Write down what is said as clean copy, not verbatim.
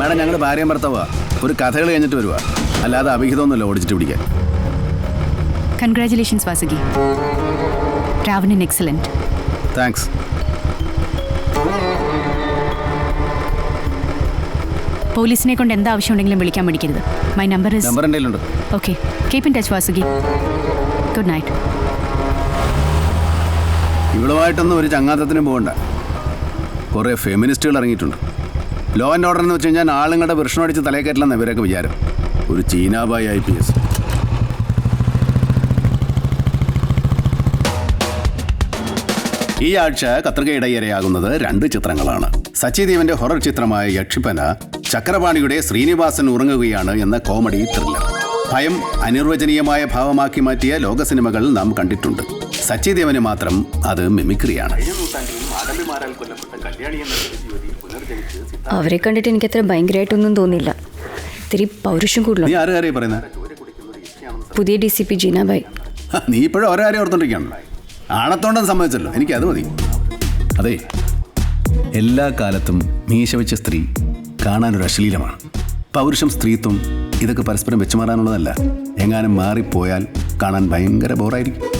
Madam ഞങ്ങൾ ഭാര്യയും ഭർത്താവാ. ഒരു കഥകൾ കഴിഞ്ഞിട്ട് വരുവാ, അല്ലാതെ അഭിഹിതമൊന്നുമല്ല ഓടിച്ചിട്ട് പിടിക്കാൻ. Congratulations Vasuki, Ravanan excellent. Thanks. പോലീസിനെ കൊണ്ട് എന്താ ആവശ്യമുണ്ടെങ്കിലും വിളിക്കാൻ മടിക്കരുത്. മൈ നമ്പർ എൻ്റെ കയ്യിലുണ്ട്. Okay, keep in touch Vasuki. Good night. ഇവളുമായിട്ടൊന്നും ഒരു ചങ്ങാത്തത്തിനും പോകണ്ട. കുറേ ഫെമിനിസ്റ്റുകൾ ഇറങ്ങിയിട്ടുണ്ട്. ലോ ആൻഡ് ഓർഡർ എന്ന് വെച്ച് കഴിഞ്ഞാൽ ആളുങ്ങളുടെ വൃഷ്ണം അടിച്ച് തലയെ കയറ്റില്ലെന്ന് ഇവരൊക്കെ വിചാരം. ഒരു ചീനാബായി IPS. ഈ ആഴ്ച കത്രികയിടയിരയാകുന്നത് 2 ചിത്രങ്ങളാണ്. സച്ചിദേവന്റെ ഹൊറർ ചിത്രമായ യക്ഷിപ്പന, ചക്രപാണിയുടെ ശ്രീനിവാസൻ ഉറങ്ങുകയാണ് എന്ന കോമഡി ത്രില്ലർ. ഭയം അനിർവചനീയമായ ഭാവമാക്കി മാറ്റിയ ലോക സിനിമകൾ നാം കണ്ടിട്ടുണ്ട്. സച്ചിദേവന് മാത്രം അത് മിമിക്രിയാണ്. അവരെ കണ്ടിട്ട് എനിക്കത്ര ഭയങ്കരമായിട്ടൊന്നും തോന്നിയില്ല. ഇത്തിരി പൗരുഷം കൂടുതലാണ്. നീ ആരും പറയുന്നത്? പുതിയ DCP ജീനാബായി. നീ ഇപ്പോഴും ഓരോ കാര്യം ഓർത്തോണ്ടിരിക്കുകയാണ്. ആണത്തോണ്ടെന്ന് സമ്മതിച്ചല്ലോ, എനിക്കത് മതി. അതെ, എല്ലാ കാലത്തും മീശ വെച്ച സ്ത്രീ കാണാനൊരു അശ്ലീലമാണ്. പൗരുഷം, സ്ത്രീത്വം ഇതൊക്കെ പരസ്പരം വെച്ചുമാറാനുള്ളതല്ല. എങ്ങാനും മാറിപ്പോയാൽ കാണാൻ ഭയങ്കര ബോറായിരിക്കും.